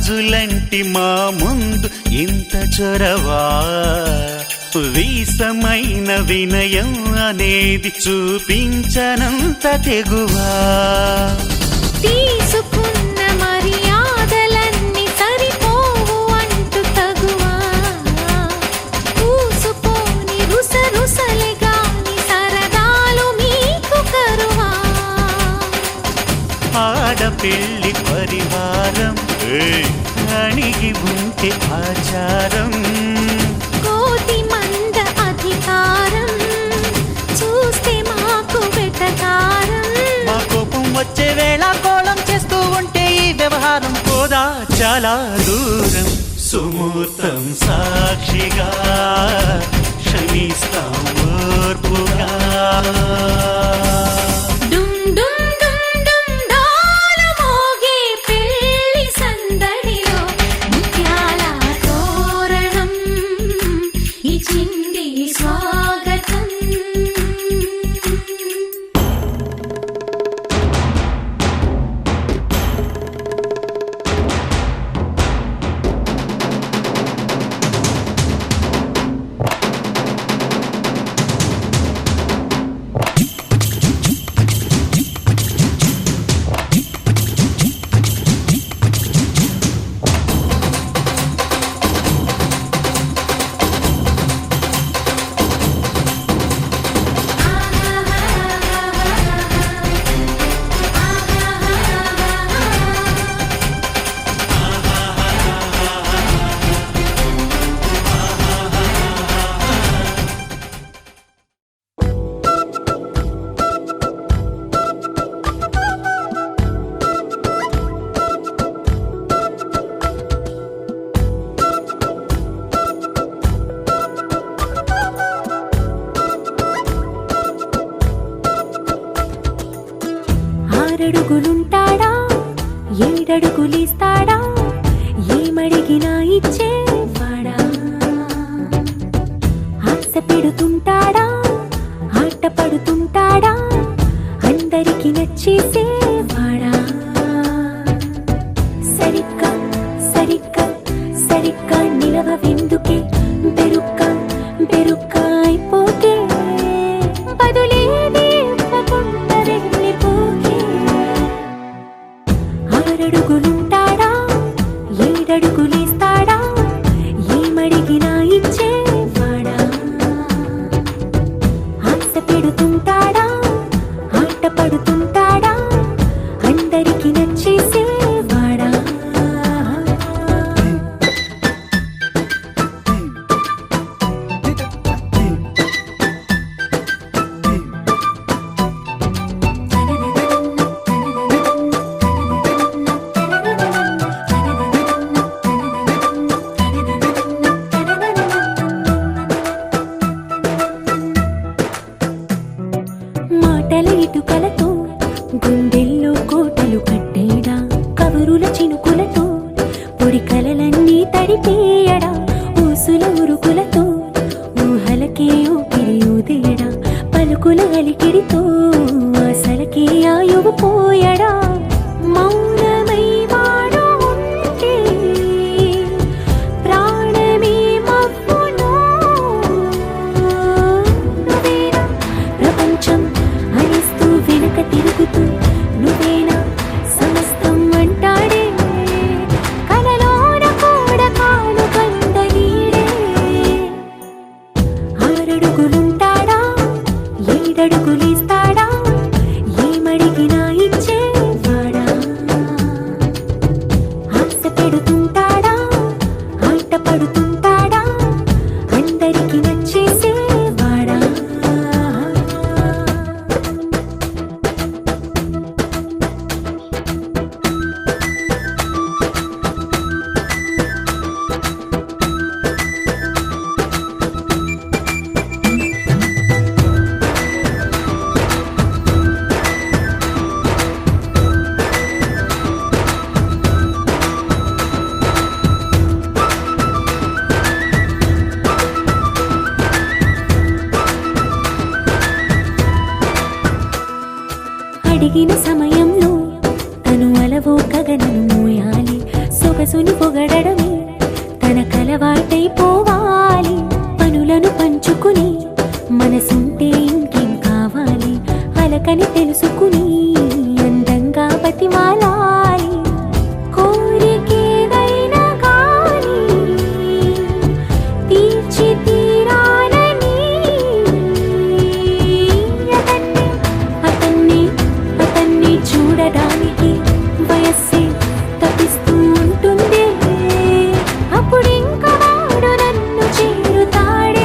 గాజులంటి మా ముందు ఇంత చొరవా, వీసమైన వినయం అనేది చూపించనంత తెగువా. తీసుకున్న మర్యాదలన్నీ సరిపోవు అంటూ తగువా, పూసుకొని రుసరుసలే గాని సరదాలు మీకు కరువా. ఆడపిల్లి పరివారం అణిగి ఉంటే ఆచారం, కోటి మంద అధికారం చూస్తే మాకు వెటకారం. మా కోపం వచ్చే వేళ కోళం చేస్తూ ఉంటే ఈ వ్యవహారం పోదా చాలా దూరం. సుమూర్తం సాక్షిగా క్షమిస్తాం ఓర్పుగా. ఆరడుగులుంటాడా ఏడడుగులిస్తాడా, ఏమడిగినా ఇచ్చేవాడా. ఆశ పెడుతుంటాడా ఆట పడుతుంటాడా, అందరికి నచ్చేసేవాడా. సరిగ్గా సరిగ్గా సరిగ్గా నిలవెందుకే, బెరుక్క బెరుక్క అయిపోతే బదులేది ఇవ్వకుండా వెళ్ళిపోకే. ఆరడుగులుంటాడా ఏడడుగులేస్తాడా, ఏమడిగినా ఇచ్చేవాడా. ఆశ పెడుతుంటాడా ఆట పడుతుంటాడా, అందరికి నచ్చేసేవాడా. మాటల ఇటుకలతో గుండెల్లో కోటలు కట్టేడా, కబురుల చినుకులతో పొడి కలలన్నీ తడిపేయడా. ఊసుల ఉరుకులతో ఊహలకే ఊపిరి ఊదేయడా, పలుకుల అలికిడితో ఆశలకే ఆయువు పోయడా. మౌనమై వాడు ఉంటే ప్రాణమే మబ్బులో, నువ్వేనా ప్రపంచం అనిస్తూ వెనుక తిరుగుతూ, నువ్వేనా సమస్తం అంటాడే, కలలోన కూడా కాను కంద నీడే. ఆరడుగులుంటాడా ఏడడుగులేస్తాడా, ఏమడిగినా ఇచ్చేవాడా. ఆశ పెడుతుంటాడా ఆట పడుతుంటాడా, అందరికి నచ్చేసేవాడా. అడిగిన సమయంలో తను అలవో గగనను మోయాలి, మనసుని పొగడమే తన కలవాటైపోవాలి. పనులను పంచుకుని మనసుంటే ఇంకేం కావాలి, అలకని తెలుసుకుని అందంగా బతిమాలాలి. కోరికేదైనా గాని తీర్చి తీరాలని అతన్ని చూడడానికి వయస్సే తప్పిస్తూ ఉంటుంది. అప్పుడింక వాడు నన్ను చేరుతాడే.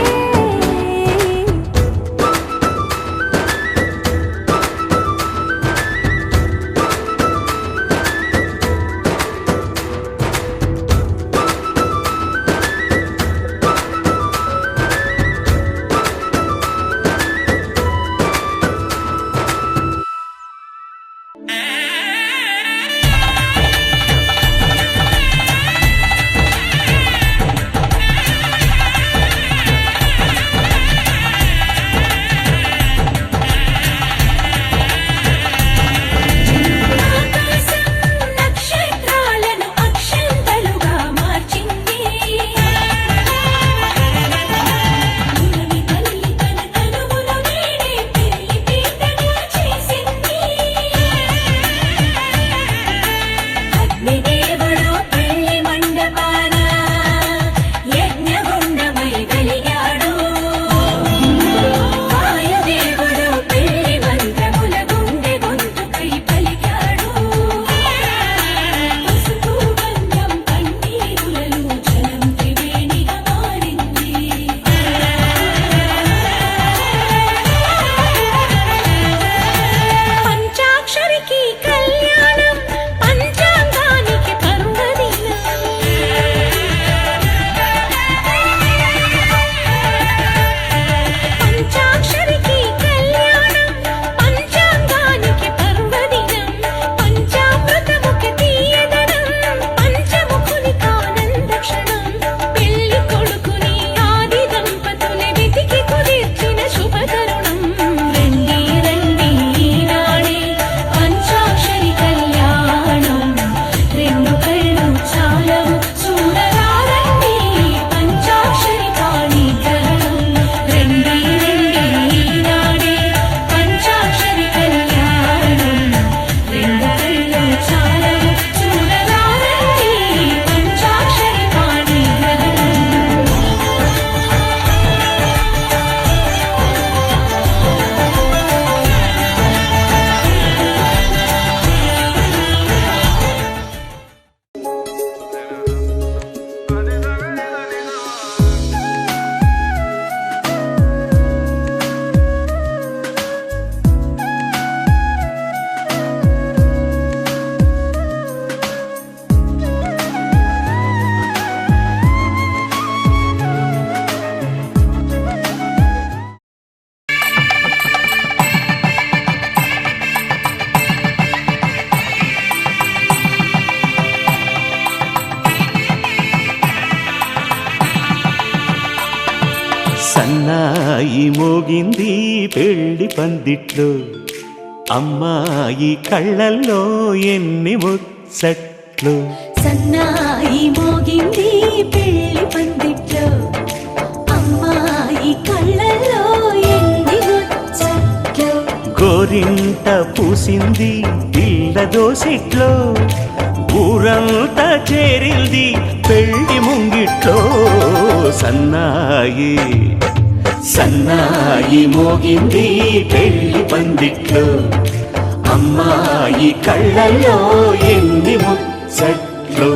సన్నాయి మోగింది పెళ్లి పందిట్లో, అమ్మాయి కళ్ళల్లో ఎన్ని ముచ్చట్లు. సన్నాయి మోగింది పెళ్లి పందిట్లో, అమ్మాయి కళ్ళల్లో ఎన్ని ముచ్చట్లు. గోరింట పూసింది పిల్ల దోసిట్లో, ఊరంతా చేరింది పెళ్లి ముంగిట్లో. సన్నాయి సన్నాయి మోగింది పెళ్లి పందిట్లో, అమ్మాయి కళ్ళల్లో ఎన్ని ముచ్చట్లు.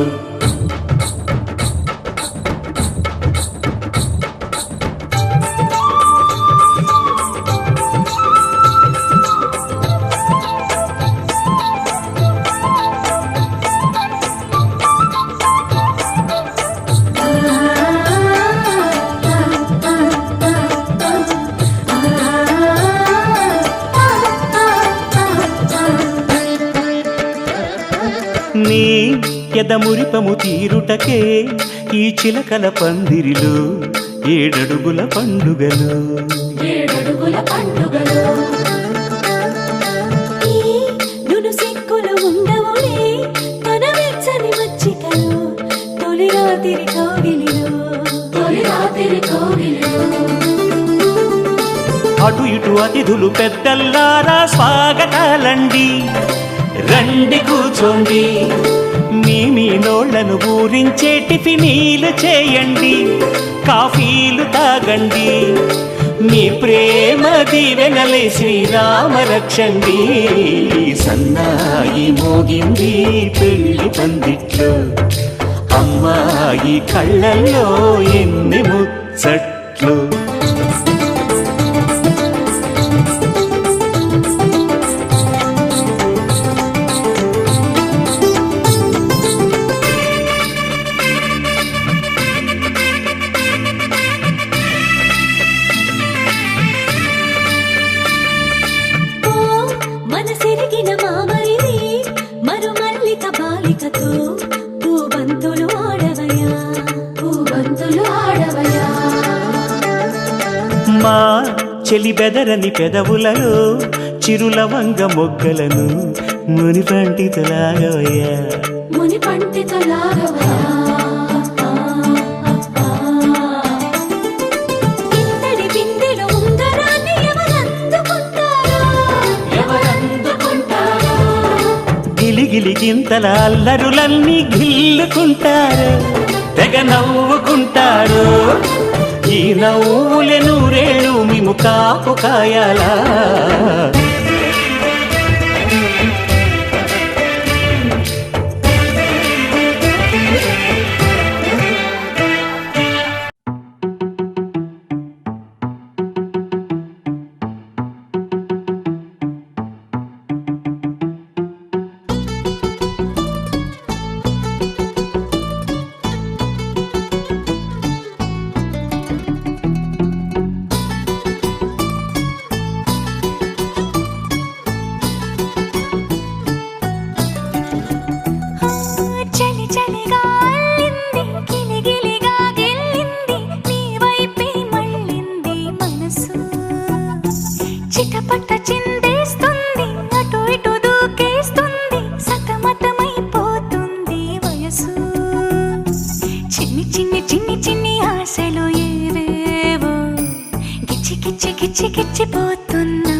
నీ ఎదమురిపము తీరుటకే ఈ చిలకల పందిరిలో ఏడడుగుల పండుగలు. నును సిక్కులు ఉండవులే తన వెచ్చని మచ్చికలు. అటు ఇటు అతిథులు పెద్దల్లారా స్వాగతాలండి, రండి కూర్చోండి, మీ నోళ్లను ఊరించే టిఫినీలు చేయండి, కాఫీలు తాగండి, మీ ప్రేమ దీవెనలే శ్రీరామ రక్షండి. సన్నాయి మోగింది పెళ్లి పందిట్లో, అమ్మాయి కళ్ళల్లో ఎన్ని ముచ్చట్లు. మనసెరిగిన మామరిది మరుమల్లిక బాలికతో పూబంతులు ఆడవయా, పూబంతులు ఆడవయా. మా చెలి బెదరని పెదవులలో చిరులవంగ మొగ్గలను మునిపంటితలాగవయ్యా, మునిపంటితలాగవయా. ఇంతటి బిందెలో ఉంగరాన్ని ఎవరందుకుంటారో, గిలిగిలి గింతల అల్లరులన్నీ గిల్లుకుంటారు, తెగ నవ్వుకుంటారు. ఈ నవ్వులే నూరేళ్ళు మేము కాపు కాయాలా. చిటపట చిందేస్తుంది, అటు ఇటు దూకేస్తుంది, సతమతమైపోతుంది వయసు. చిన్ని చిన్ని చిన్ని చిన్ని ఆశలు ఏవేవో గిచ్చి గిచ్చి గిచ్చి గిచ్చిపోతున్నాయే.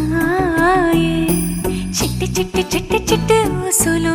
చిట్టి చిట్టి చిట్టి చిట్టి ఊసులు